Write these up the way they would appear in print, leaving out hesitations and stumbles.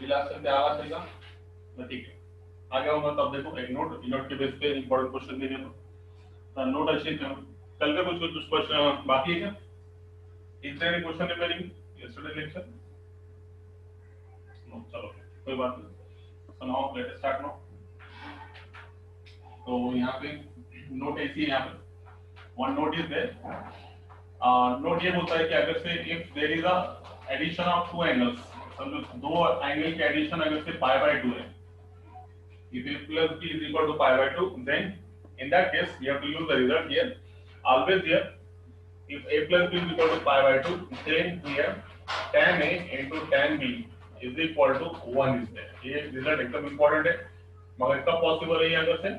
Last से आगा चलेगा तो ठीक है आगे होगा। तब देखो एक नोट के बेस पे इंपॉर्टेंट क्वेश्चन देंगे तो नोट अच्छे करो। कल का कुछ क्वेश्चन बाकी है क्या? इस तरह के question repairing yesterday lecture no चलो कोई बात नहीं। So now let us start now. तो यहाँ पे नोट ऐसी है, यहाँ पे one note is there. Note ये बोलता है कि अगर से if there is a addition of two angles, समझो दो एंगल के एडिशन अगर से पाई बाय 2 है, if a plus b is equal to pi by 2, then in that case we have to use the result here. Always here, if a plus b is equal to pi by 2, then here tan a into tan b is equal to 1 is there. ये result एकदम important है, मगर कब possible है ये अगर से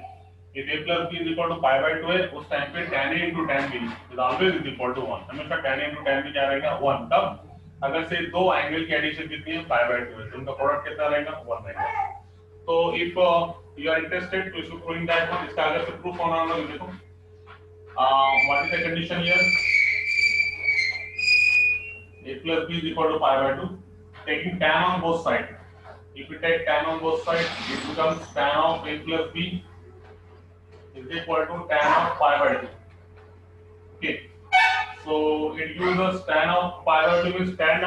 if a plus b is equal to pi by 2 है, उस टाइम पे tan a into tan b is always is equal to 1. हमेशा tan a into tan b क्या रहेगा 1. तब अगर से दो एंगल की एडिशन कितनी है pi by 2 है, तो उनका प्रोडक्ट कितना रहेगा 1 रहेगा. तो if you are interested to issue proving that one, इसका अगर से प्रूफ होना होगा तो देखो what is the condition here? A plus b is equal to pi by 2. Taking tan on both sides. If we take tan on both sides, it becomes tan of a plus b is equal to tan of pi by 2. Okay. So it gives us tan of pi by 2 means tan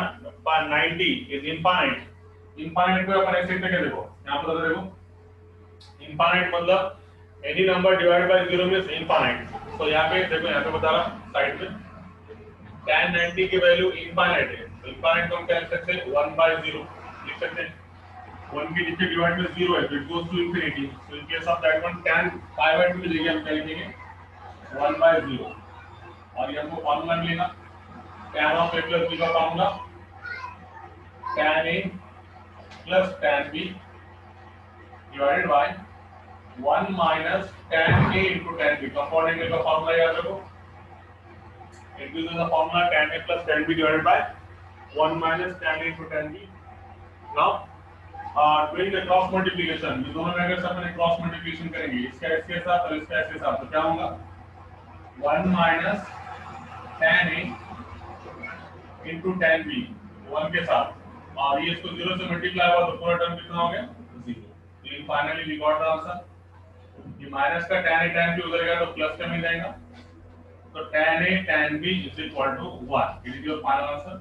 by 90 is infinite. Infinite को अपन ऐसे लिख के देखो, यहाँ पर देखो infinite मतलब any number divided by 0 means infinite. तो यहाँ पे देखो, यहाँ पे बता रहा साइड में tan 90 की वैल्यू infinite है, तो infinite को हम क्या लिख सकते हैं 1 by 0 लिख सकते हैं. 1 के नीचे डिवाइड में 0 है तो it goes to infinity. So in case of that one tan pi by 2 की जगह हम क्या लिखेंगे 1 by 0 और ये हमको फॉर्मूला मिलेगा tan of a plus b का formula tan a plus tan b divided by 1 minus tan a into tan b. Compound angle का फॉर्मूला याद रखो. It gives us the formula tan a plus tan b divided by 1 minus tan a into tan b. Now, doing the cross multiplication, ये दोनों में अगर सब अपने cross multiplication करेंगे, इसका इसके साथ और इसका इसके साथ, तो क्या होगा 1 minus tan a into tan b 1 के साथ, और ये इसको 0 से मल्टीप्लाई हुआ तो पूरा टर्म कितना हो गया 0. तो finally we got the answer. ये माइनस का tan a tan b उधर गया तो प्लस का मिल जाएगा. So tan a tan b is equal to 1. It is your final answer.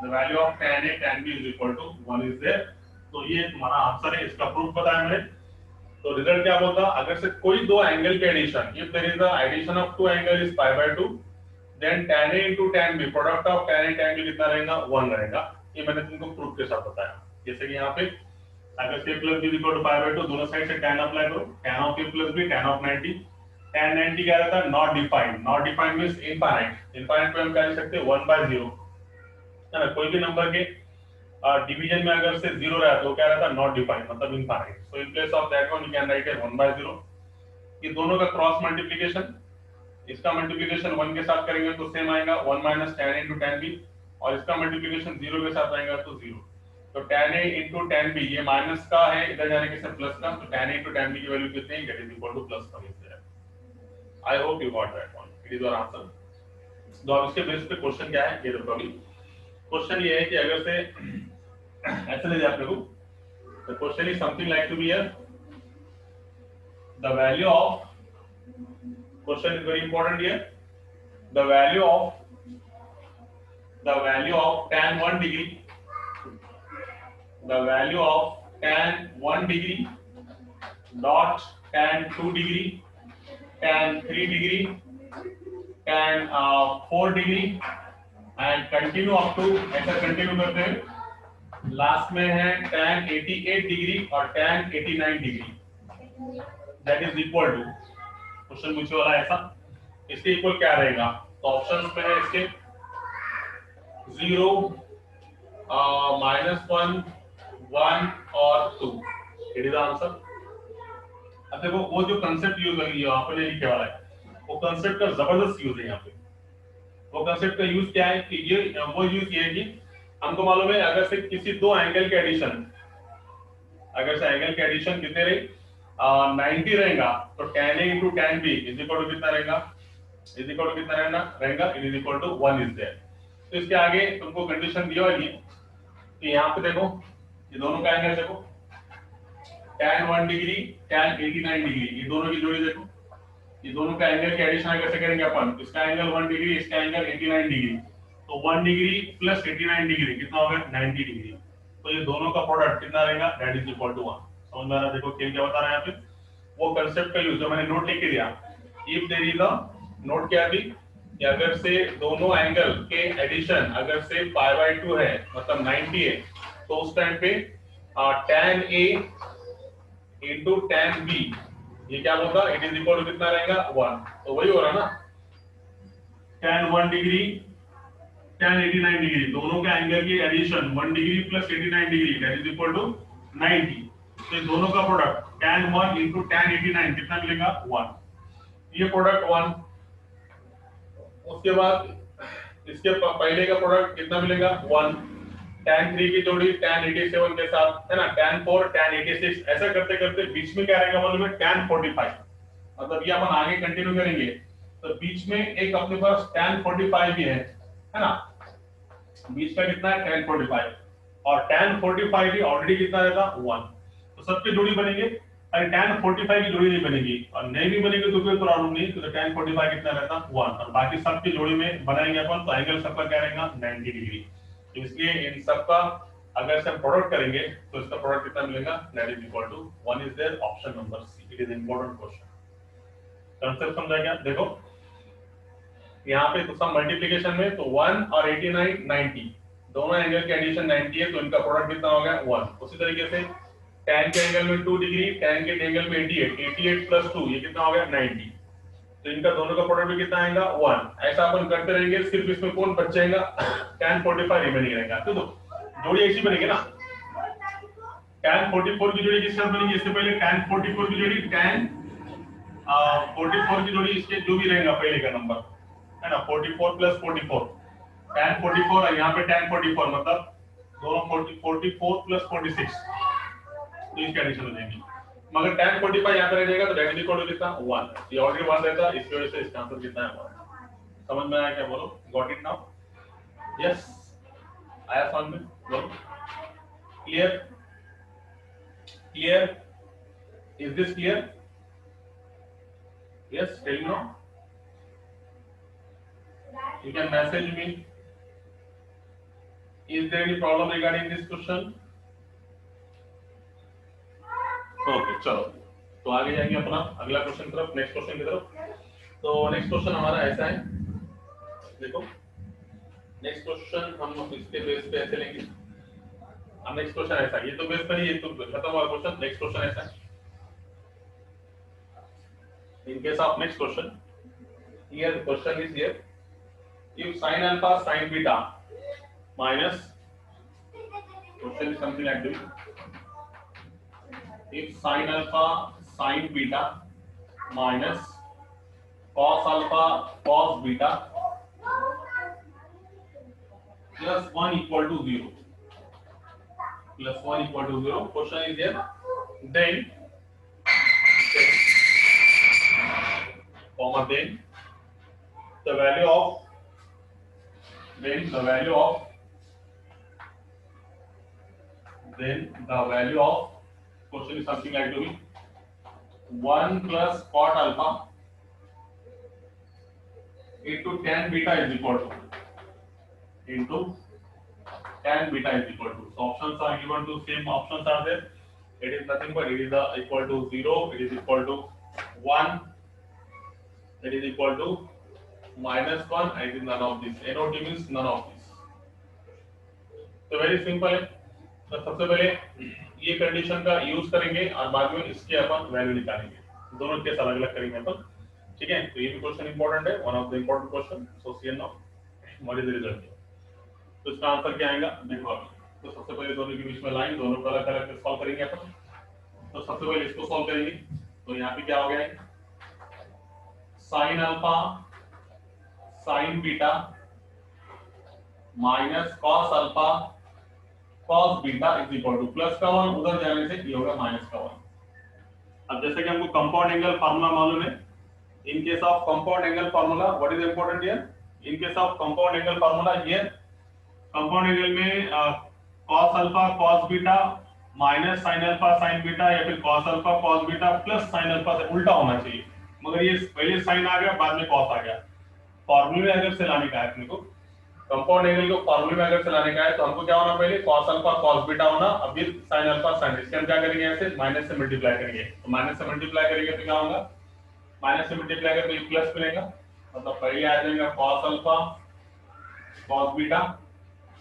The value of tan a tan b is equal to 1 is there. तो ये तुम्हारा answer है. इसका प्रूफ बताया मैंने. तो रिजल्ट क्या बोलता, अगर से कोई दो एंगल के addition, if there is a addition of two angle is pi by 2, then tan a into tan b product of tan a tan b कितना रहेगा 1 रहेगा. ये मैंने तुमको प्रूफ के साथ बताया. जैसे कि यहाँ पे अगर से plus b equal to pi by 2 दोनों साइड से tan अप्लाई करो, tan of a plus b tan of 90. tan 90 क्या रहता है not defined. Not defined means infinite. Infinite पे हम क्या लिख सकते हैं 1 by 0 है ना. कोई भी नंबर के डिवीजन में अगर से 0 रहता है तो क्या रहता है नॉट डिफाइंड मतलब infinite. So in place of that one you can write as 1 by 0. ये दोनों का क्रॉस मल्टीप्लिकेशन, इसका मल्टीप्लिकेशन 1 के साथ करेंगे तो सेम आएगा 1 minus tan a into tan b, और इसका मल्टीप्लिकेशन 0 के साथ आएगा तो 0. तो tan a into tan b ये माइनस का है, इधर जाने के साथ प्लस का, तो tan a into tan b की वैल्यू कितनी है get is equal to +1 is there. I hope you got that one. It is your answer. तो अब इसके बेस पे क्वेश्चन क्या है ये देखो. अभी क्वेश्चन ये है कि अगर से ऐसे ले जाए आप लोग, the question is something like to be here. The value of, question is very important here. The value of tan 1 degree, the value of tan 1 degree dot tan 2 degree, tan 3 degree, tan 4 degree and continue up to, ऐसा continue करते हैं last में है tan 88 degree और tan 89 degree. That is equal to, question पूछे वाला ऐसा, इसके इक्वल क्या रहेगा. तो ऑप्शंस में है इसके 0, -1, 1 और 2. It is answer. अब देखो वो जो कंसेप्ट यूज है यहाँ पे लिखे वाला है, वो कंसेप्ट का जबरदस्त यूज है यहाँ पे. वो कंसेप्ट का यूज क्या है कि ये वो यूज ये है कि हमको मालूम है अगर से किसी दो एंगल के एडिशन, अगर से एंगल के एडिशन कितने रहे 90 रहेगा तो tan a into tan b is equal to कितना रहेगा, इज इक्वल टू कितना रहेगा it is equal to 1 is there. तो इसके आगे तुमको कंडीशन दी होगी कि यहाँ पे देखो ये दोनों का एंगल देखो, tan 1 डिग्री tan 89 डिग्री, ये दोनों की जोड़ी देखो, ये दोनों का एंगल की एडिशन कैसे करेंगे अपन, इसका एंगल 1 डिग्री, इसका एंगल 89 डिग्री, तो 1 डिग्री प्लस 89 डिग्री कितना होगा 90 डिग्री, तो ये दोनों का प्रोडक्ट कितना रहेगा, दैट इज इक्वल टू 1। समझ में आ रहा है? देखो क्या बता रहा है यहाँ पे, वो कांसेप्ट का यूज जो मैंने नोट लिख के दिया, if there is a, note क्या थी कि अगर से दोनों एंगल के एडिशन अगर से π/2 है मतलब 90 है, तो उस टाइम पे tan A into tan B ये क्या होगा, इट इज इक्वल टू कितना रहेगा 1, तो वही हो रहा ना, tan 1 डिग्री tan 89 डिग्री, दोनों के एंगल की addition 1 degree plus 89 degree that is equal to 90, तो इन दोनों का प्रोडक्ट tan 1 into tan 89 कितना मिलेगा 1, ये प्रोडक्ट 1, उसके बाद इसके पहले का प्रोडक्ट कितना मिलेगा 1, tan 3 की जोड़ी tan 87 के साथ है ना, tan 4 tan 86, ऐसा करते करते बीच में क्या रहेगा मालूम है, tan 45, मतलब ये अपन आगे कंटिन्यू करेंगे तो बीच में एक अपने पास tan 45 भी है ना, बीच का कितना है tan 45, और tan 45 भी ऑलरेडी कितना रहेगा 1, तो सबकी जोड़ी बनेंगे, अरे tan 45 की जोड़ी नहीं बनेगी और नहीं भी बनेगी तो कोई प्रॉब्लम नहीं, तो tan 45 कितना रहता 1, और बाकी सबकी जोड़ी में बनाएंगे अपन तो एंगल सबका क्या रहेगा 90 डिग्री, तो इसलिए इन सबका अगर से हम प्रोडक्ट करेंगे तो इसका प्रोडक्ट कितना मिलेगा, that is equal to 1 is there, option number C, it is important question. Concept समझा क्या, देखो यहाँ पे तो सम मल्टीप्लिकेशन में तो 1 और 89 90 दोनों एंगल के एडिशन 90 है, तो इनका प्रोडक्ट कितना हो गया 1, उसी तरीके से tan के एंगल में 2 डिग्री tan के एंगल में 88 प्लस 2 ये कितना हो गया 90, तो इनका दोनों का प्रोडक्ट भी कितना आएगा 1, ऐसा अपन करते रहेंगे, सिर्फ इसमें कौन बच जाएगा tan 45 रिमेनिंग रहेगा, तो जोड़ी ऐसी बनेगी ना, tan 44 की जोड़ी किसके साथ बनेगी, इससे पहले tan 44 की जोड़ी tan 44 की जोड़ी इसके जो भी रहेगा पहले का नंबर है ना, 44 प्लस 44 tan 44 और यहाँ पे tan 44 मतलब दोनों 44 प्लस 46, तो इसकी एडिशन हो जाएगी, मगर tan 45 यहाँ पे रह जाएगा तो दैट इज इक्वल टू कितना 1, ये ऑलरेडी 1 रहता है, इसकी वजह से इसका आंसर कितना है 1। समझ में आया क्या, बोलो गॉट इट नाउ, यस आया समझ में, बोलो clear, clear, is this clear, yes tell me now, you can message me, is there any problem regarding this question, okay चलो तो आगे जाएंगे अपना अगला क्वेश्चन की तरफ, नेक्स्ट क्वेश्चन की तरफ, तो नेक्स्ट क्वेश्चन हमारा ऐसा है, देखो नेक्स्ट क्वेश्चन हम इसके बेस पे ऐसे लेंगे, अब नेक्स्ट क्वेश्चन ऐसा है, ये तो बेस पर ही, ये तो खत्म हुआ क्वेश्चन, नेक्स्ट क्वेश्चन ऐसा है, in case of next question, here the question is here, if sin alpha sin beta minus, question is something like this, if sin alpha sin beta minus cos alpha cos beta plus 1 equal to 0, plus 1 equal to 0, question is there, then comma then the value of, then the value of question is something like to be 1 plus cot alpha into tan beta is equal to, into tan beta is equal to, so options are given to, same options are there, it is nothing but it is equal to 0, it is equal to 1, it is equal to -1, it is none of this, NOT means none of this, तो very simple है, तो सबसे पहले ये condition का use करेंगे और बाद में इसके अपन वैल्यू निकालेंगे, दोनों केस अलग अलग करेंगे अपन, ठीक है, तो ये भी क्वेश्चन इंपॉर्टेंट है, one of the important question, so C N of what is the result, तो इसका आंसर क्या आएगा देखो, तो सबसे पहले दोनों के बीच में लाइन, दोनों को अलग अलग सॉल्व करेंगे अपन, तो सबसे पहले इसको सॉल्व करेंगे, तो यहाँ पे क्या हो गया है, sine alpha sine beta minus cos alpha cos beta is equal to, plus का 1 उधर जाने से ये होगा माइनस का 1। अब जैसे कि हमको कंपाउंड एंगल फार्मूला मालूम है, in case of compound angle formula what is important here, in case of compound angle formula here, compound angle में cos alpha cos beta minus sin alpha sin beta या फिर cos alpha cos beta plus sin alpha से उल्टा होना चाहिए, मगर ये पहले sin आ गया बाद में cos आ गया। फॉर्मूले में अगर से लाने का है अपने को, कंपाउंड एंगल को फॉर्मूले में अगर से लाने का है तो हमको क्या होना, पहले cos अल्फा cos बीटा होना, अब फिर sin अल्फा sin, इसके हम क्या करेंगे, ऐसे माइनस से मल्टीप्लाई करेंगे, तो माइनस से मल्टीप्लाई करेंगे तो क्या होगा, माइनस से मल्टीप्लाई करके प्लस मिलेगा, मतलब पहले आ जाएगा cos अल्फा cos बीटा,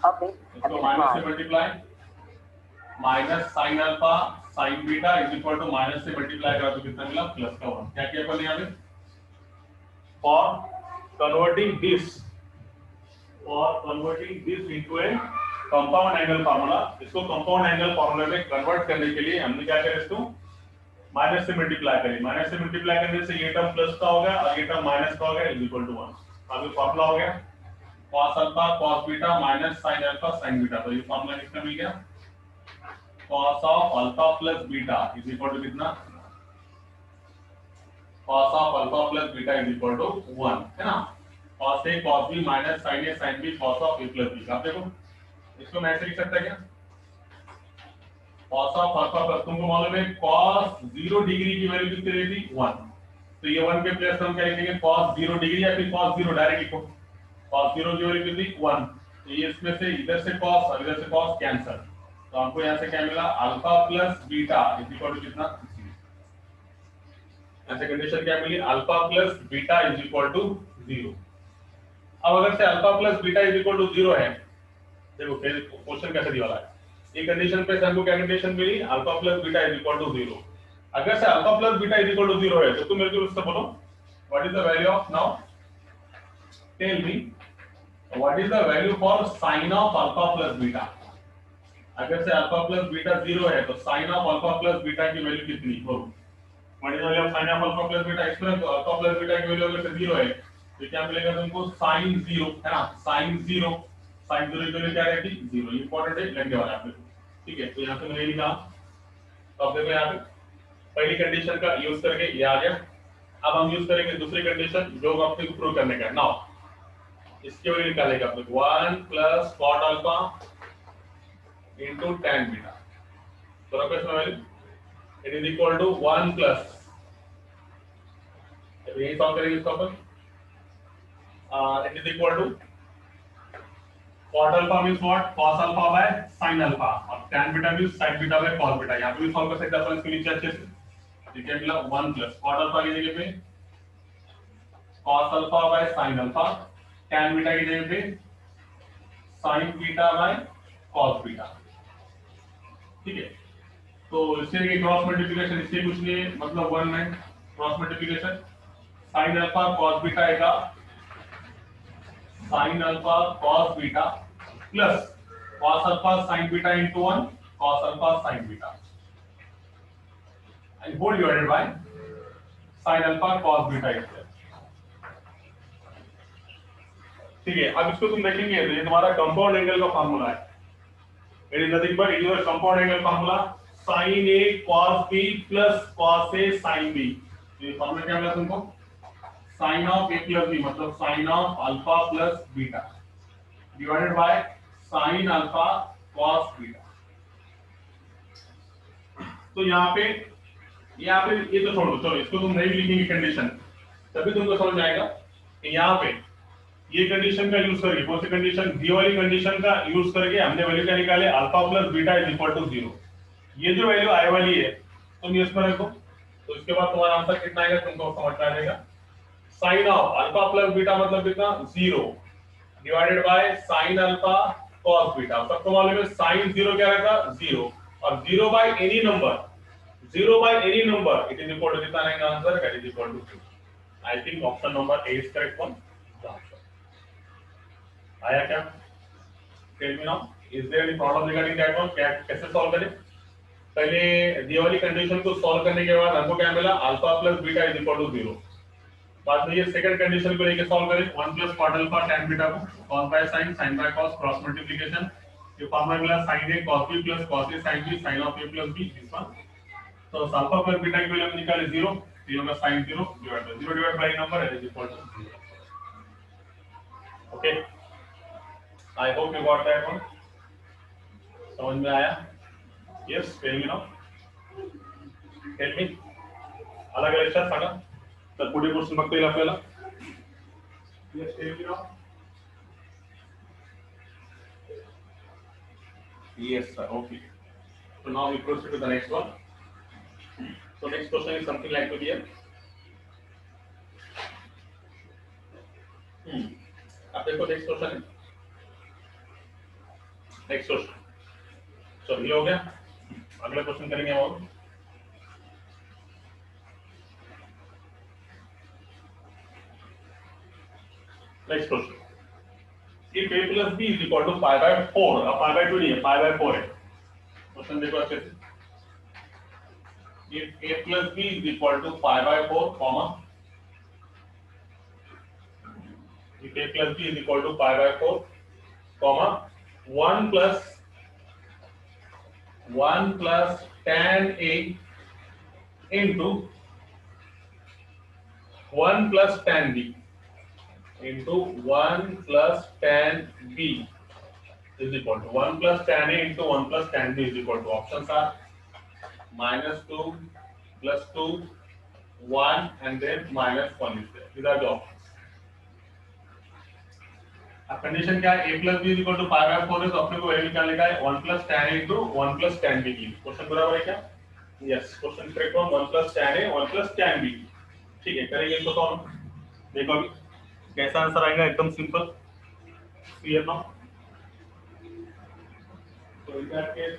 इसको माइनस से multiply minus sin alpha sin beta is equal to minus से मल्टीप्लाई करा तो कितना मिला, प्लस का 1। क्या किया अपन यहाँ पे, for converting this into A compound angle formula, इसको कंपाउंड एंगल फार्मूला में कन्वर्ट करने के लिए हमने क्या किया, इसको माइनस से मल्टीप्लाई करें, माइनस से मल्टीप्लाई करने से ये टर्म प्लस का हो गया और ये टर्म माइनस का हो गया, इज इक्वल टू 1। अब ये फार्मूला हो गया cos alpha cos beta minus sin alpha sin beta, तो ये फार्मूला कितना मिल गया, cos of alpha plus beta is equal to कितना, cos of alpha plus beta is equal to 1, है ना। cos a cos b minus sin a sin b cos of a plus b। आप देखो इसको मैं ऐसे लिख सकता है क्या, cos ऑफ अल्फा प्लस, तुमको मालूम है cos 0 डिग्री की वैल्यू कितनी रहेगी, 1, तो ये 1 के प्लस हम क्या लिखेंगे, cos 0 डिग्री या फिर cos 0 डायरेक्ट लिखो, cos 0 की वैल्यू कितनी, 1, तो ये इसमें से इधर से cos और इधर से cos कैंसिल, तो हमको यहाँ से क्या मिला, alpha plus beta is equal to कितना, ऐसे कंडीशन क्या मिली, alpha plus beta is equal to 0। अब अगर से alpha plus beta is equal to 0 है, देखो क्वेश्चन कैसे दिया वाला है, ये कंडीशन पे हमको क्या कंडीशन मिली, alpha plus beta is equal to 0। अगर से alpha plus beta is equal to 0 है तो तुम मेरे को उससे बोलो what is the value of, now tell me what is the value for sin of alpha plus beta. अगर से अल्फा प्लस बीटा 0 है तो sin of alpha plus beta की वैल्यू कितनी हो, what is the value of sin of alpha plus beta, express alpha plus beta की value अगर से 0 है तो क्या मिलेगा तुमको, sin 0, है ना, sin 0 की वैल्यू क्या रहेगी, 0, इंपॉर्टेंट है, लगने वाला है आप देखो, ठीक है। तो यहां पे मैंने लिखा, तो अब देखो यहां पे पहली कंडीशन का यूज करके ये आ गया। अब हम यूज करेंगे दूसरी कंडीशन जो आपको प्रूव करने का है। नाउ इसके वैल्यू निकालेगा आप लोग 1 plus cot alpha into tan beta, तो रखो इसमें value, it is equal to 1 plus, तो यही सॉल्व करेंगे इसको अपन, it is equal to cot alpha means what, cos alpha by sin alpha, और tan beta means sin beta by cos beta. यहां पे भी सॉल्व कर सकते हैं अपन इसके नीचे अच्छे से, ठीक है, मिला 1 प्लस cot अल्फा की जगह पे cos alpha by sin alpha, tan beta की जगह पे sin beta by cos beta, ठीक है। तो इससे ये क्रॉस मल्टीप्लिकेशन, इससे कुछ नहीं है, मतलब 1 में cross multiplication, sin alpha cos beta आएगा sin alpha cos beta plus cos alpha sin beta into 1 cos alpha sin beta and whole divided by sin alpha cos beta square, ठीक है। अब इसको तुम देखेंगे तो ये तुम्हारा कंपाउंड एंगल का फार्मूला है, it is nothing but it is compound angle formula sin a cos b plus cos a sin b। ये फार्मूला क्या मिला तुमको, sin of a plus b मतलब sin of alpha plus beta divided by sin alpha cos beta। तो यहाँ पे ये तो छोड़ो, चलो इसको तुम नहीं लिखेंगे कंडीशन, तभी तुमको समझ आएगा कि यहाँ पे ये कंडीशन का यूज करके, कौन सी कंडीशन, दी वाली कंडीशन का यूज करके हमने वैल्यू क्या निकाले, alpha plus beta is equal to 0। ये जो वैल्यू आई वाली है तुम ये इसमें रखो, तो इसके बाद तुम्हारा आंसर कितना आएगा तुमको समझ में आ जाएगा। Sine of alpha plus beta मतलब कितना, 0 divided by sine alpha cos beta. सबको मालूम है साइन 0 क्या रहेगा, 0, और 0 by any number it is equal to कितना रहेगा answer, that is equal to 2। I think option number A is correct one. आया क्या, tell me now is there any problem regarding that one, क्या कैसे solve करें। पहले दी वाली condition को सॉल्व करने के बाद हमको क्या मिला, alpha plus beta is equal to 0। बाद में ये सेकंड कंडीशन को लेके सॉल्व करें, 1 plus cot alpha tan beta को cos by sin sin by cos cross multiplication, ये फार्मूला मिला sin a cos b plus cos a sin b sin of a plus b this one. तो alpha plus beta की value हम निकाले 0, तो ये होगा sin 0 divided by number is equal to 0। Okay, I hope you got that one. समझ में आया? Yes, tell me now, tell me. आला का लक्षात? सांगा. तर पुढे क्वेश्चन बघता येईल आपल्याला. Yes, tell me now. Yes, sir. Okay. So now we proceed to the next one. So next question is something like to here. अब देखो नेक्स्ट क्वेश्चन है. Next question. चलो ये हो गया. अगला क्वेश्चन करेंगे हम. Next question. If a plus b is equal to pi by 4, अब pi by 2 नहीं है, pi by 4 है. क्वेश्चन देखो अच्छे से. If a plus b is equal to pi by 4, comma. If a plus b is equal to pi by 4, comma 1 plus tan a into 1 plus tan b into 1 plus tan b is equal to 1 plus tan a into 1 plus tan b is equal to, options are -2 plus 2 1 and then -1 is there. These are the options. अब condition क्या है? a plus b is equal to pi by 4 है, तो अपने को value निकालने का है 1 plus tan a into 1 plus tan b की. क्वेश्चन बराबर है क्या? यस, क्वेश्चन करेक्ट हो. 1 plus tan a 1 plus tan b. ठीक है, करेंगे इसको सॉल्व. देखो अभी कैसा आंसर आएगा. एकदम simple. Clear now? So in that case,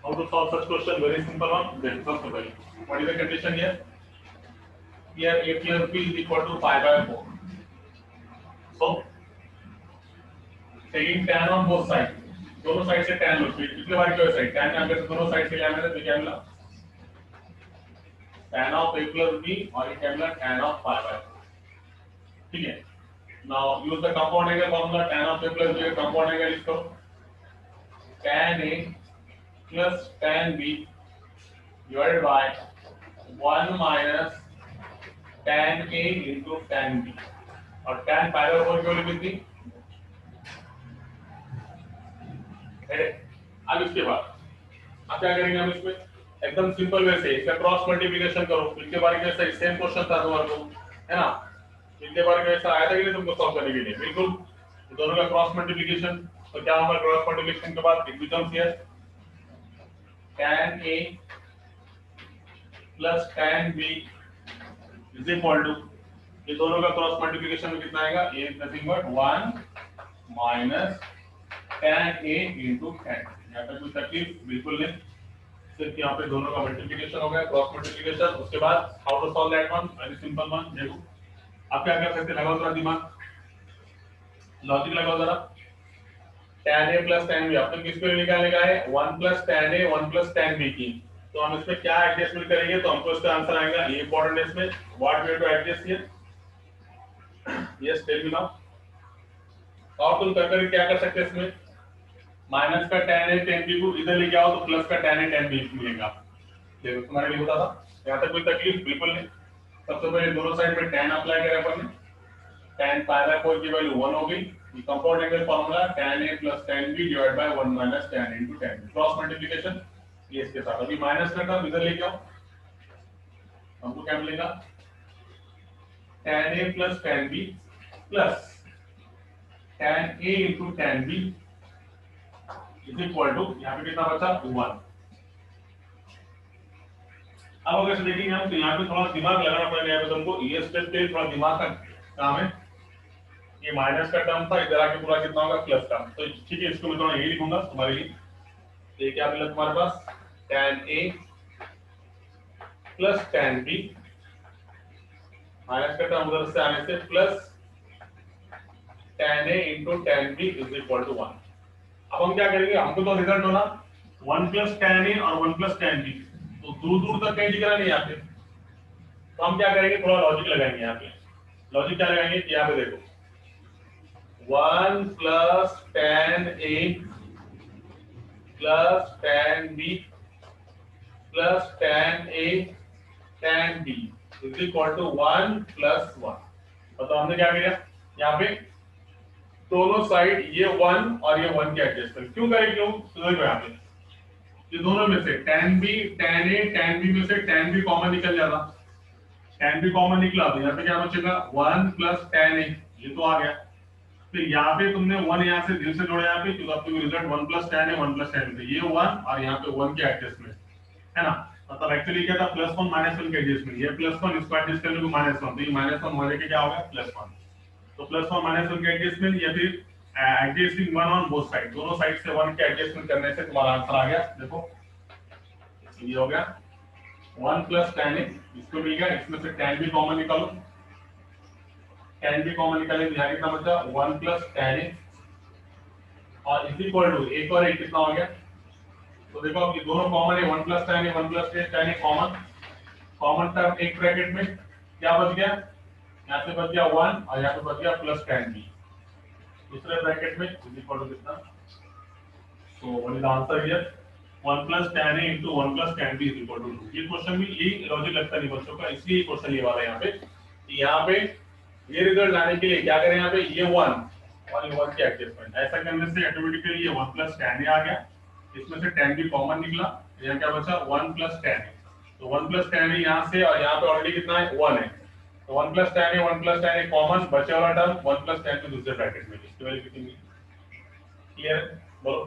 how to solve such question? Very simple one. Then first of all, what is the condition here? Here a plus b is equal to pi by 4. So taking tan on both sides, दोनों side से tan लो. पिछले बार क्या side tan अगर दोनों side से लिया मैंने तो क्या मिला? tan of a plus b और ये क्या मिला? tan of pi by 4. ठीक है. Now use the compound angle formula. tan of a plus b का compound angle इसको tan a plus tan b divided by 1 minus tan a into tan b. और tan pi by 4 क्यों लिखी थी? अब इसके बाद अब क्या करेंगे हम इसमें? एकदम सिंपल वे से इसका क्रॉस मल्टीप्लिकेशन करो. पिछले बार के जैसा सेम क्वेश्चन था तुम्हारे को, है ना? पिछले बार के जैसा आया था कि नहीं तुमको सॉल्व करने के लिए? बिल्कुल. दोनों का क्रॉस मल्टीप्लिकेशन. तो क्या होगा क्रॉस मल्टीप्लिकेशन के बाद? It becomes here tan a plus tan b is equal to, ये दोनों का क्रॉस मल्टीप्लिकेशन में कितना आएगा? a is nothing but 1 minus tan a into tan. यहाँ पे कोई तकलीफ बिल्कुल नहीं. सिर्फ यहाँ पे दोनों का मल्टीप्लिकेशन हो गया, क्रॉस मल्टीप्लिकेशन. उसके बाद how to solve that one? Very simple one. देखो आप क्या कर सकते हैं, लगाओ जरा दिमाग, लॉजिक लगाओ जरा. tan a plus tan b आपने किस पे निकालने का है? 1 plus tan a 1 plus tan b की. तो हम इसमें क्या एडजस्टमेंट करेंगे तो हमको इसका आंसर आएगा. ये इंपॉर्टेंट है इसमें. What we have to adjust here? Yes, tell me now. और तुम करके क्या कर सकते हैं इसमें? माइनस का tan a tan b को इधर लेके आओ तो प्लस का tan a tan b मिलेगा. देखो तुम्हारे लिए होता था. यहाँ तक कोई तकलीफ बिल्कुल नहीं. सबसे पहले दोनों साइड में tan अप्लाई करें अपन ने. tan pi by 4 की वैल्यू 1 हो गई. ये compound angle formula tan a plus tan b divided by 1 minus tan into tan b. Cross multiplication ये इसके साथ. अभी माइनस का टर्म इधर लेके आओ. हमको क्या मिलेगा? tan a plus tan b plus tan a into tan b is equal to, यहाँ पे कितना बचा? 1. अब अगर देखेंगे हम तो यहाँ पे थोड़ा दिमाग लगाना पड़ेगा. यहाँ पे तुमको ये स्टेप के लिए थोड़ा दिमाग का काम है. ये माइनस का टर्म था, इधर आके पूरा कितना होगा? प्लस का. तो ठीक है, इसको मैं थोड़ा यही लिखूंगा तुम्हारे लिए. ये क्या मिला तुम्हारे पास? tan a plus tan b, minus का टर्म उधर से आने से plus tan a into tan b is equal to 1. अब हम क्या करेंगे? हमको तो रिजल्ट होना 1 plus tan a और 1 plus tan b. तो दूर दूर तक कहीं दिख रहा नहीं यहाँ पे. तो हम क्या करेंगे? थोड़ा लॉजिक लगाएंगे यहाँ पे. लॉजिक क्या लगाएंगे? यहाँ पे देखो 1 plus tan a plus tan b plus tan a tan b is equal to 1 plus 1. तो हमने क्या किया? यहाँ पे दोनों साइड ये 1 और ये 1 के एडजस्टमेंट क्यों करें, क्यों तो देखो यहाँ पे ये दोनों में से tan b tan a tan b में से tan b कॉमन निकल जाता, tan b कॉमन निकला तो यहाँ पे क्या बचेगा 1 प्लस tan a, ये तो आ गया। फिर यहाँ पे तुमने 1 यहाँ से दिल से जोड़ा यहाँ पे तो आपको result 1 plus tan a 1 plus tan b, ये 1 और यहाँ पे 1 के एडजस्टमेंट है ना, मतलब एक्चुअली क्या था प्लस 1 माइनस 1 के एडजस्टमेंट, ये प्लस 1 इसको एडजस्ट करने को माइनस 1 तो ये माइनस 1 हो जाएगा क्या होगा प्लस 1, तो प्लस 1 माइनस 1 के एडजस्टमेंट या फिर एडजस्टिंग 1 ऑन बोथ साइड, दोनों साइड से 1 के एडजस्टमेंट करने से तुम्हारा आंसर आ गया। देखो ये हो गया 1 प्लस tan a, इसको मिल गया, इसमें से tan b कॉमन निकालो, tan b कॉमन निकालेंगे यहाँ कितना बचा 1 प्लस tan a और इज इक्वल टू एक और एक कितना हो गया, तो देखो अब ये दोनों कॉमन है 1 plus tan a 1 plus tan a common, common term एक ब्रैकेट में क्या बच गया, यहाँ से बच गया 1 और यहाँ पे बच गया प्लस tan b, दूसरे ब्रैकेट में इज इक्वल टू कितना, so what is the answer here 1 plus tan a into 1 plus tan b is equal to 2। ये क्वेश्चन में यही लॉजिक लगता नहीं बच्चों का, इसलिए क्वेश्चन ये वाला यहाँ पे, यहाँ पे ये रिजल्ट लाने के लिए क्या करें, यहाँ पे ये 1 और ये 1 के एडजस्टमेंट, ऐसा करने से ऑटोमेटिकली ये 1 plus tan a आ गया, इसमें से tan b कॉमन निकला, यहाँ क्या बचा 1 plus tan a, तो 1 plus tan a यहाँ से और यहाँ पे ऑलरेडी कितना है 1 है, तो 1 plus tan a 1 plus tan a common, बचे वाला टर्म 1 plus tan b दूसरे ब्रैकेट में, इसकी वैल्यू कितनी क्लियर, बोलो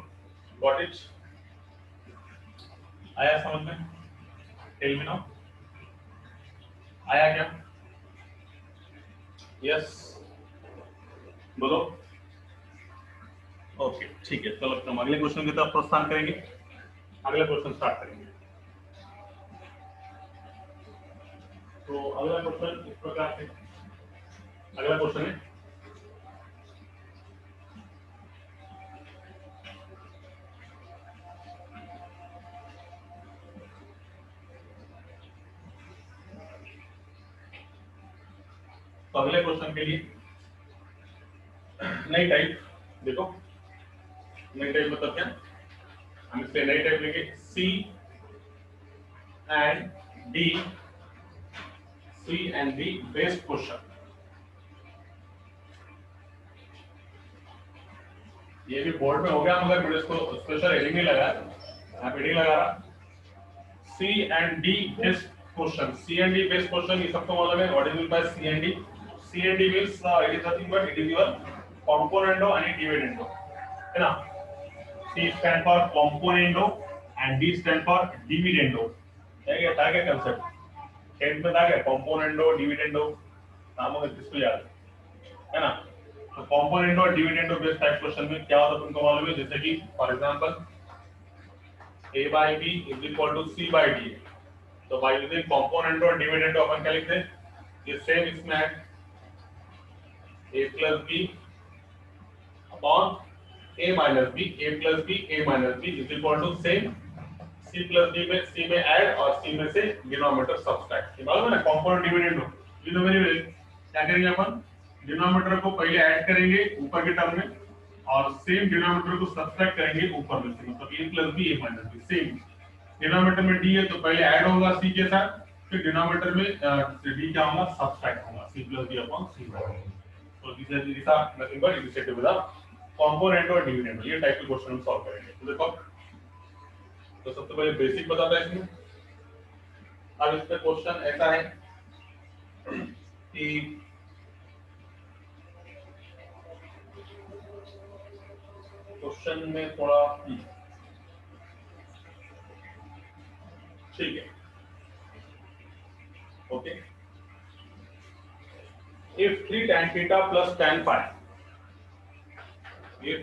गॉट इट, आया समझ में, टेल मी नाउ, आया क्या, यस बोलो, ओके ठीक है, चलो हम अगले क्वेश्चन की तरफ प्रस्थान करेंगे, अगला क्वेश्चन स्टार्ट करेंगे। तो अगला क्वेश्चन इस प्रकार से, अगला क्वेश्चन है तो अगले क्वेश्चन के लिए नई टाइप, देखो नई टाइप मतलब क्या, हम इससे नई टाइप लेंगे C and D based question, ये भी बोर्ड में हो गया मगर मैंने इसको स्पेशल हेडिंग नहीं लगाया, यहाँ हेडिंग लगा रहा C and D based question, C and D based question, ये सबको मालूम है what is mean by C and D, C and D means it is nothing but it is your componendo and dividendo, है ना, C stand for componendo and D stand for dividendo, क्या concept 10th में था क्या componendo dividendo, नामों में किसको याद है ना, तो componendo और dividendo बेस्ड टाइप क्वेश्चन में क्या होता है तुमको मालूम है, जैसे कि for example a by b is equal to c by d, तो by using componendo और dividendo अपन क्या लिखते हैं, ये सेम इसमें है a plus b upon a minus b, a plus b a minus b is equal to same c plus d में c में ऐड और c में से डिनोमिनेटर सब्ट्रैक्ट, ये मालूम है ना component dividend, you know very well, क्या करेंगे अपन डिनोमिनेटर को पहले ऐड करेंगे ऊपर के टर्म में और सेम डिनोमिनेटर को सब्ट्रैक्ट करेंगे ऊपर में से, मतलब a plus b a minus b, same denominator में d है तो पहले ऐड होगा c के साथ, फिर डिनोमिनेटर में d क्या होगा सब्ट्रैक्ट होगा c plus d upon c, तो this is nothing but initiative with component और डिविडेंड, ये टाइप के क्वेश्चन हम सॉल्व करेंगे। तो देखो तो सबसे पहले बेसिक बताता है इसमें, अब इस पे क्वेश्चन ऐसा है कि क्वेश्चन में थोड़ा ठीक है, okay, if 3 tan theta plus tan phi, if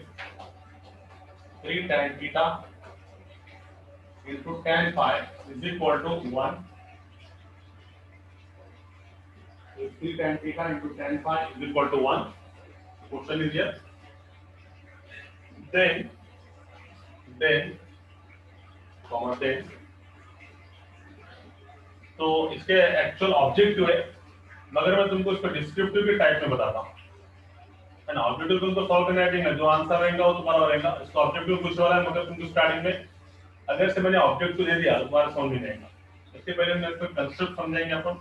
3 tan theta into tan phi is equal to 1, if 3 tan theta into tan phi is equal to 1, question is here, then comma then, तो इसके actual objective है मगर मैं तुमको इसको descriptive के type में बताता हूँ, है ना, ऑब्जेक्टिव तुमको सॉल्व करना है, जो आंसर रहेगा वो तुम्हारा रहेगा, इसका ऑब्जेक्टिव कुछ वाला है मगर तुमको स्टार्टिंग में अगर से मैंने ऑब्जेक्टिव दे दिया तो तुम्हारा समझ नहीं आएगा, इसके पहले मैं इसको कंसेप्ट समझाएंगे अपन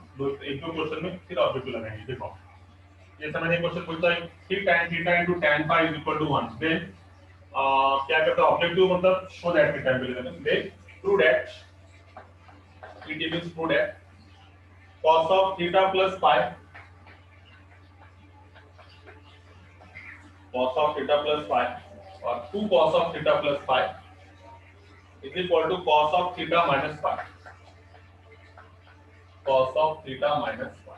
एक दो क्वेश्चन में, फिर ऑब्जेक्टिव लगाएंगे। देखो जैसे मैंने क्वेश्चन पूछा है 3 tan theta into tan phi is equal to 1, then क्या करता है ऑब्जेक्टिव मतलब शो दैट की टाइम पे then prove that it means prove that cos of theta plus phi, cos of theta plus phi और 2 cos of theta plus phi is equal to cos of theta minus phi, cos of theta minus phi।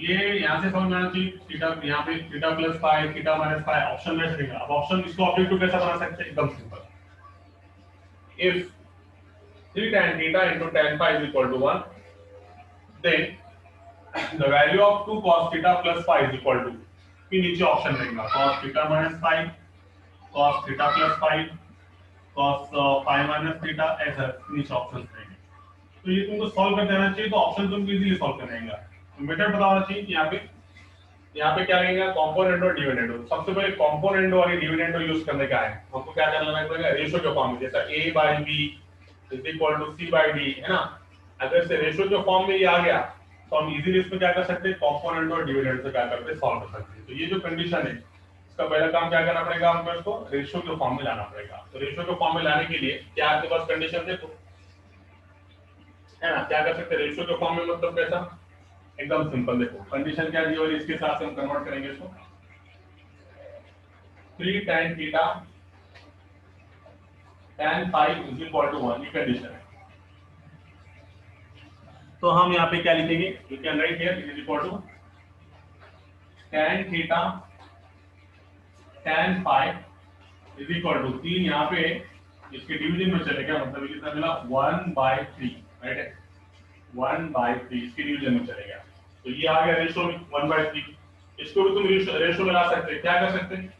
ये यहां से समझ में आना चाहिए theta यहाँ पे theta plus pi theta minus pi option में रहेगा। अब ऑप्शन इसको ऑब्जेक्टिव कैसे बना सकते हैं एकदम simple. If 3 tan theta into tan phi is equal to 1, then the value of 2 cos theta plus phi is equal to, फिर नीचे ऑप्शन रहेगा cos theta minus phi, cos theta plus phi, cos phi minus theta, ऐसा नीचे option रहेंगे। तो ये तुमको solve कर देना चाहिए, तो ऑप्शन तुमको इजीली सॉल्व कर देंगे। मेथड पता होना चाहिए कि यहाँ पे क्या रहेगा कंपोनेंट और डिविडेंड। सबसे पहले कंपोनेंट और डिविडेंड यूज करने का है, हमको क्या करना पड़ेगा रेशियो के फॉर्म में, जैसा a by b is equal to c by d, है ना। अगर से रेशियो के फॉर्म में ये आ गया तो हम इजीली इसमें क्या कर सकते हैं कंपोनेंट और डिविडेंड से क्या करते हैं सॉल्व कर सकते हैं। तो ये जो कंडीशन है इसका पहला काम क्या करना पड़ेगा हमको, इसको रेशियो के फॉर्म में लाना पड़ेगा। तो रेशियो के फॉर्म में लाने के लिए क्या आपके पास कंडीशन देखो, है ना, क्या कर सकते हैं रेशियो के फॉर्म में, मतलब कैसा एकदम सिंपल। देखो कंडीशन क्या दी और इसके साथ हम कन्वर्ट करेंगे इसको 3 tan theta tan phi is equal to 1, ये कंडीशन है। तो हम यहाँ पे क्या लिखेंगे, you can write here it is equal to tan theta tan phi is equal to 3, यहाँ पे इसके डिवीजन में चलेगा, मतलब कितना मिला 1/3, राइट है 1/3 इसके डिवीजन में चलेगा। तो ये आ गया रेशियो में 1/3। इसको भी तुम रेशियो में ला सकते हैं, क्या कर सकते हैं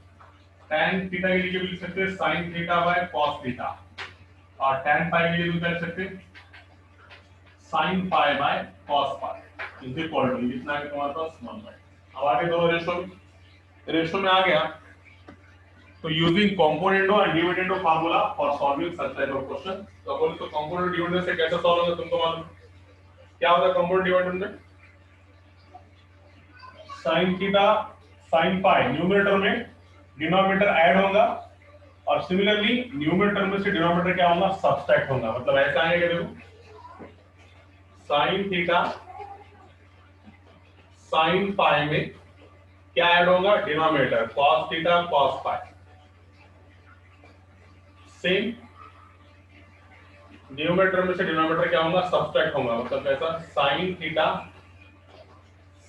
tan थीटा के लिए भी लिख सकते हैं sin theta by cos theta, और tan phi के लिए भी कर सकते हैं sin phi by cos phi is equal to कितना है तुम्हारे पास 1/। अब आगे दो रेशियो में आ गया, तो using कंपोनेंटो and dividendo formula for solving such type of question. तो बोले तो कंपोनेंट डिविडेंड से कैसे सॉल्व होगा तुमको मालूम क्या होता है कंपोनेंट डिविडेंड में, sin theta sin phi numerator में डिनोमिनेटर ऐड होगा, और सिमिलरली न्यूमरेटर में से डिनोमिनेटर क्या होगा सब्ट्रैक्ट होगा। मतलब ऐसा आएगा देखो sin थीटा sin phi में क्या ऐड होगा denominator cos theta cos phi, same numerator में से डिनोमिनेटर क्या होगा सब्ट्रैक्ट होगा। मतलब ऐसा sin थीटा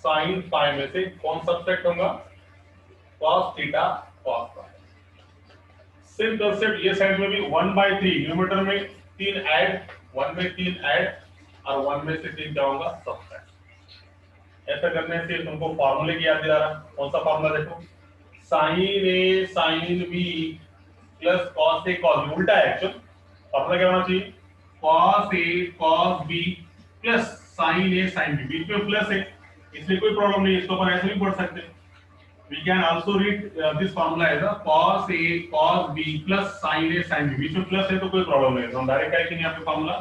sin phi में से कौन सब्ट्रैक्ट होगा cos theta cos phi। Same concept ये साइड में भी 1/3 न्यूमरेटर में 3 ऐड 1 में 3 ऐड और 1 में से 3 क्या होगा सब्ट्रैक्ट। ऐसा करने से तुमको फार्मूले की याद दिला रहा, कौन सा फार्मूला देखो sin a sin b plus cos a cos b, उल्टा है एक्चुअल फार्मूला क्या होना चाहिए cos a cos b plus sin a sin b, बीच में प्लस है इसलिए कोई प्रॉब्लम नहीं, इसको अपन ऐसे भी पढ़ सकते हैं। We can also read this formula as a cos a cos b plus sin a sin b, बीच में प्लस है तो कोई प्रॉब्लम नहीं है, तो हम डायरेक्ट क्या लिखेंगे यहाँ पे फार्मूला,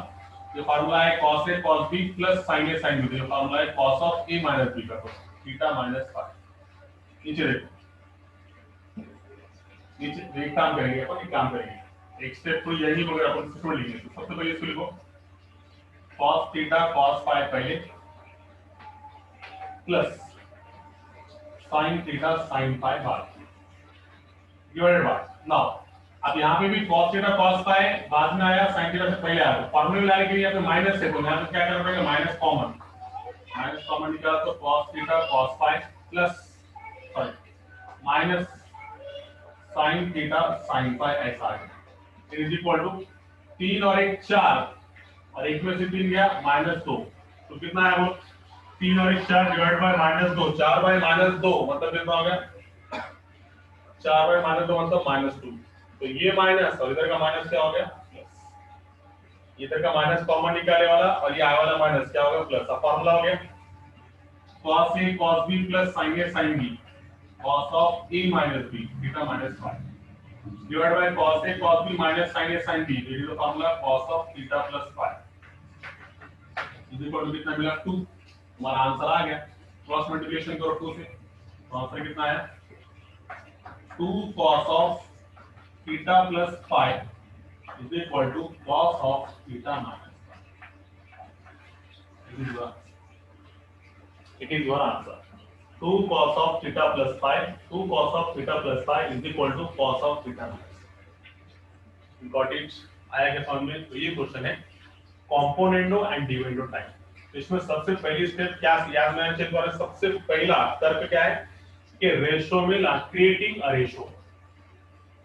जो फार्मूला है cos a cos b plus sin a sin b, जो फार्मूला है cos of a minus b का, तो थीटा माइनस phi। नीचे देखो, नीचे एक काम करेंगे अपन, एक काम करेंगे एक स्टेप तो यही मगर अपन इसको लिखेंगे। तो सबसे पहले इसको लिखो cos थीटा cos phi पहले plus sin theta sin phi बाद डिवाइडेड बाय। नाउ अब यहाँ पे भी cos थीटा cos phi बाद में आया, sin थीटा से पहले आया, तो फॉर्मूले में लाने के लिए यहाँ पे माइनस है, तो यहाँ पे क्या करना पड़ेगा माइनस कॉमन निकाला, तो cos theta cos phi plus sorry minus sin theta sin phi ऐसा आ गया इज इक्वल टू 3 और 1 4 और 1 में से 3 गया -2, तो कितना है वो 3 और 1 4 डिवाइड बाय -2, 4 बाय -2 मतलब कितना हो गया 4 बाय -2 मतलब -2। तो ये माइनस और इधर का माइनस क्या हो गया प्लस, इधर का माइनस कॉमन निकाले वाला और ये आए वाला माइनस क्या होगा प्लस। अब फार्मूला हो गया cos a cos b plus sin a sin b cos of a minus b theta minus phi divided by cos a cos b minus sin a sin b, this is the formula cos of theta plus phi is equal to कितना मिला 2। हमारा answer आ गया। Cross multiplication करो 2 से, तो answer कितना है 2 cos of theta plus five is equal to cos of theta minus five. It is your answer. 2 cos of theta plus 5, 2 cos of theta plus 5 is equal to cos of theta minus 5. Got it? आया क्या समझ में? तो ये question है componendo and dividendo type. तो इसमें सबसे पहली स्टेप क्या याद में चेक करें, सबसे पहला तर्क क्या है कि रेशो में ला क्रिएटिंग अ रेशो,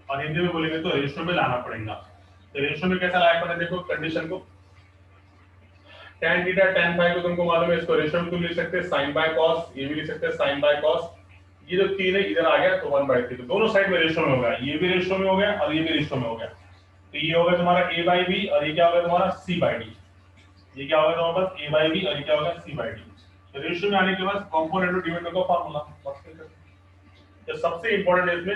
और हिंदी में बोलेंगे तो रेशो में लाना पड़ेगा। तो रेशो में कैसा लाया पड़े, देखो कंडीशन को tan थीटा tan फाई को तुमको मालूम है, इसको रेशो में तुम लिख सकते हैं sin बाय cos, ये भी लिख सकते हैं sin बाय cos। ये जो तीन है इधर आ गया तो 1/3, तो दोनों साइड में रेशो में होगा, ये भी रेशो में हो गया और ये भी रेशो में हो गया। तो ये होगा तुम्हारा a बाय b और ये क्या होगा तुम्हारा c बाय d। ये क्या होगा तुम्हारे पास a बाय b और ये क्या होगा c बाय d। तो रेशो में आने के बाद कंपोनेंट और डिविडेंड का फार्मूला। तो सबसे इंपॉर्टेंट है इसमें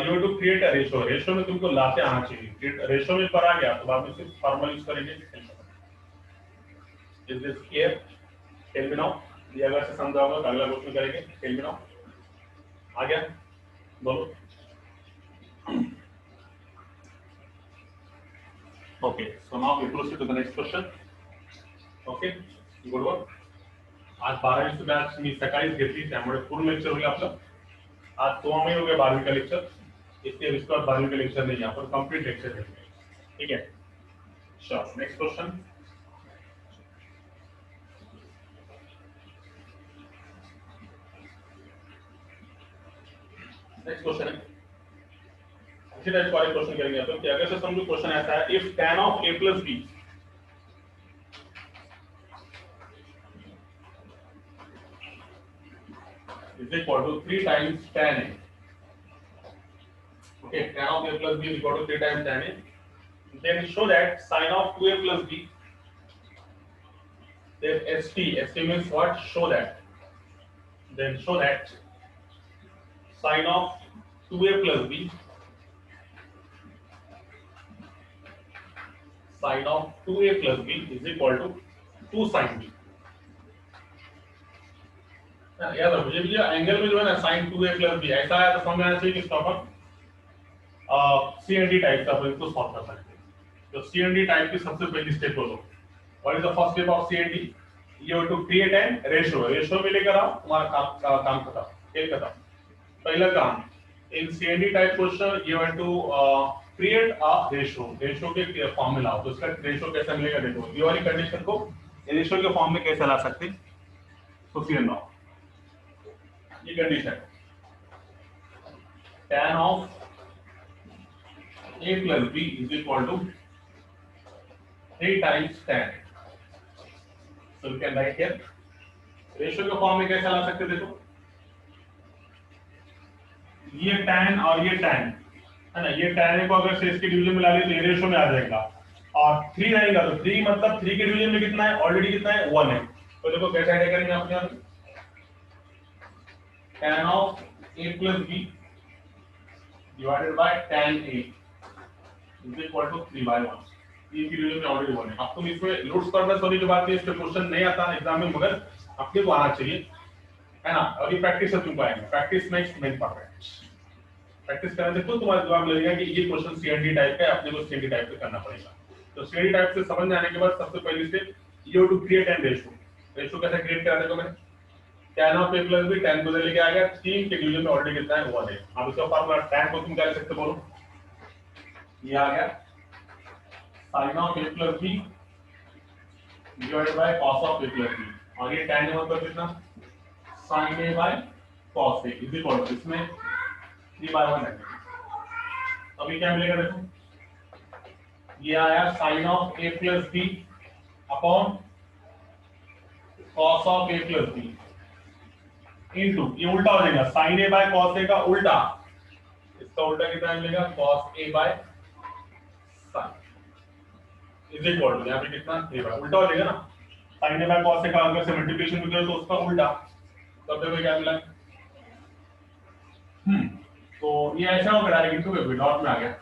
you have to create a ratio. Ratio में तुमको लाते आना चाहिए, रेशो में पर आ गया तो बाद में सिर्फ फार्मूला यूज करेंगे। Is this clear? Tell me now. ये अगर से समझा होगा तो अगला क्वेश्चन करेंगे। Tell me now. आ गया? बोलो। Okay. So now we proceed to the next question. Okay. Good work. आज 12वीं बॅच मी सकाळीच घेतली, त्यामुळे पूर्ण लेक्चर होईल आपलं। आज 2 मई हो गया 12वीं का लेक्चर, इसलिए इसके बाद 12वीं का लेक्चर नहीं है, यहाँ पर कंप्लीट लेक्चर है। ठीक है? Sure. Next question. Next question है, इसी टाइप का क्वेश्चन करेंगे अपन कि अगर से समझो क्वेश्चन ऐसा है, if tan of a plus b is equal to 3 times tan a। Okay, tan of a plus b is equal to 3 times tan a, then show that sin of 2a plus b, then st means what, show that, then show that sin of 2a plus b, sin of 2a plus b is equal to 2 sin b। याद रखो ये angle में जो है ना sin 2a plus b ऐसा है, तो समझ में आना चाहिए कि इसका अपन CND टाइप का अपन इसको सॉल्व कर सकते हैं। तो CND टाइप की सबसे पहली स्टेप बोलो, what is the first step of CND? You have to create an ratio. Ratio में लेकर आओ, तुम्हारा काम खत्म, खेल खत्म। पहला काम in CND type question you have to create a ratio. Ratio के फॉर्म में लाओ, तो इसका रेशियो कैसे मिलेगा देखो, ये वाली कंडीशन को रेशियो के फॉर्म में कैसे ला सकते हैं, तो फिर लाओ ये condition tan of a plus b is equal to 3 times tan। so you can write here ratio के फॉर्म में कैसे ला सकते हैं, देखो ये tan और ये tan है ना, ये tan को अगर से इसके डिवीजन में ला लिया तो ये रेशियो में आ जाएगा, और 3 रहेगा तो 3 मतलब 3 के डिवीजन में कितना है, ऑलरेडी कितना है 1 है। तो देखो कैसे ऐड करेंगे आप यहाँ tan of a plus b divided by tan a is equal to 3/1। ये की डिवीजन में ऑलरेडी 1 है। अब तुम इसमें लोड्स करना सोनी की बात नहीं, इसमें क्वेश्चन नहीं आता एग्जाम में, मगर अपने को आना चाहिए, है ना। अभी प्रैक्टिस से तुम पाएंगे, practice makes man perfect. Practice करने से खुद तुम्हारे दिमाग में लगेगा कि ये क्वेश्चन CND टाइप का है, अपने को CND टाइप से करना पड़ेगा। तो CND टाइप से समझ में आने के बाद सबसे पहली step you have to create an ratio. Ratio कैसे क्रिएट करा देखो मैंने, tan of a plus b tan को लेके आ गया, 3 के डिवीजन में ऑलरेडी कितना है 1 है। अब इसका फार्मूला tan को तुम क्या लिख सकते हो, बोलो ये आ गया sin of a plus b divided by cos of a plus b, और ये tan का मतलब कितना sin a by cos a is equal to इसमें 3/1 है। अभी क्या मिलेगा देखो, ये आया sin of a plus b upon cos of a plus b into, ये उल्टा हो जाएगा sin a by cos a का उल्टा, इसका उल्टा कितना मिलेगा cos a by sin is equal to यहाँ पे कितना 3/, उल्टा हो जाएगा ना, sin a by cos a का अगर से मल्टीप्लिकेशन में करो तो उसका उल्टा, तब देखो क्या मिला। तो ये ऐसा होगा डायरेक्ट इनटू के डॉट में आ गया।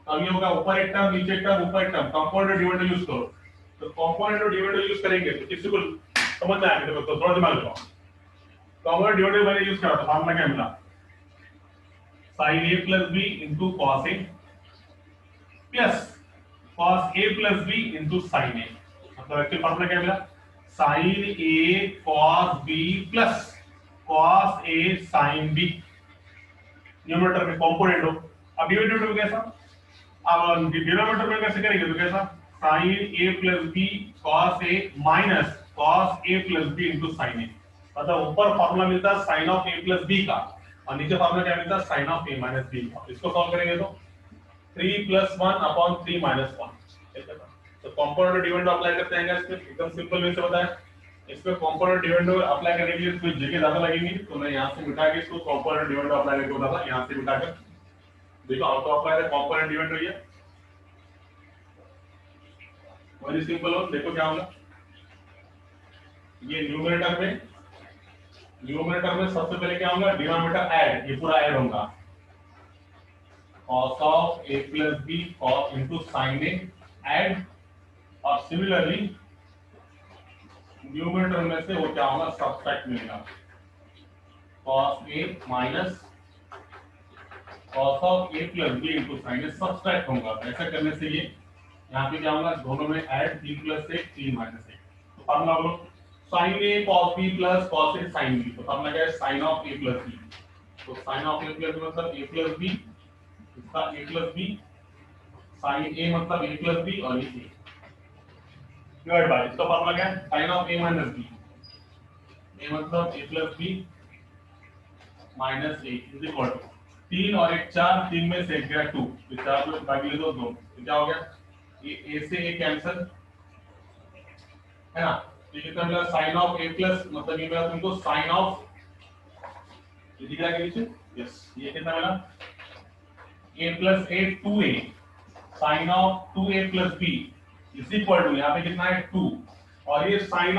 अब ये होगा ऊपर एक टर्म नीचे एक टर्म ऊपर एक टर्म, कंपाउंड डिविडेंड यूज करो। तो कंपाउंड और डिविडेंड यूज करेंगे तो किसी को समझ में आएगा, तो थोड़ा दिमाग लगाओ। कॉमन डिवाइडेड मैंने यूज किया था, फॉर्मूला क्या मिला, sin a plus b into cos a plus cos a plus b into sin a, मतलब एक्चुअल फॉर्मूला क्या मिला, sin a cos b plus cos a sin b, numerator में component हो। अब डिनोमिनेटर में कैसा, अब डिनोमिनेटर में कैसे करेंगे, तो कैसा, sin a plus b cos a minus cos a plus b into sin a, मतलब ऊपर फॉर्मूला मिलता है sin of a plus b का और नीचे फॉर्मूला क्या मिलता है sin of a minus b का। इसको सॉल्व करेंगे तो 3 plus 1 upon 3 minus 1, ठीक है। तो कंपोनेंट डिविडेंड अप्लाई करते हैं इसमें, एकदम सिंपल वे से बताएं। इसमें कंपोनेंट डिविडेंड अप्लाई करने के लिए कोई जगह ज्यादा लगेगी, तो मैं यहां से मिटा के इसको कंपोनेंट डिविडेंड अप्लाई करके बताता हूं, यहां से मिटा कर देखो how to apply the component dividend हुई है, वेरी सिंपल हो। देखो क्या होगा, ये न्यूमरेटर में सबसे पहले क्या होगा, डिनोमिनेटर ऐड, ये पूरा ऐड होगा, cos of a plus b cos into sin a add, और सिमिलरली न्यूमरेटर में से वो क्या होगा, सब्ट्रैक्ट मिलेगा, cos a minus cos of a plus b into sin a subtract होगा। ऐसा करने से ये यहाँ पे क्या होगा, दोनों में ऐड 3 प्लस 1 3 माइनस 1, तो फॉर्मूला बोलो sin a cos b plus cos a sin b, तो फॉर्मूला क्या है, sin of a plus b, तो sin of a plus b मतलब a plus b, इसका a plus b, sin a मतलब a plus b और ये divide by, इसका फॉर्मूला क्या है, sin of a minus b, a मतलब a plus b minus a is equal to 3 और 1 4, 3 में से 1 गया 2, तो 4 में भाग ले दो 2, तो क्या हो गया, ये a से a कैंसिल है ना, तो ये कितना मिला, sin ऑफ a प्लस, मतलब ये मिला तुमको sin ऑफ, ये दिख रहा है नीचे, यस, ये कितना मिला, a plus a 2a sin of 2a plus b is equal to, यहाँ पे कितना है 2, और ये sin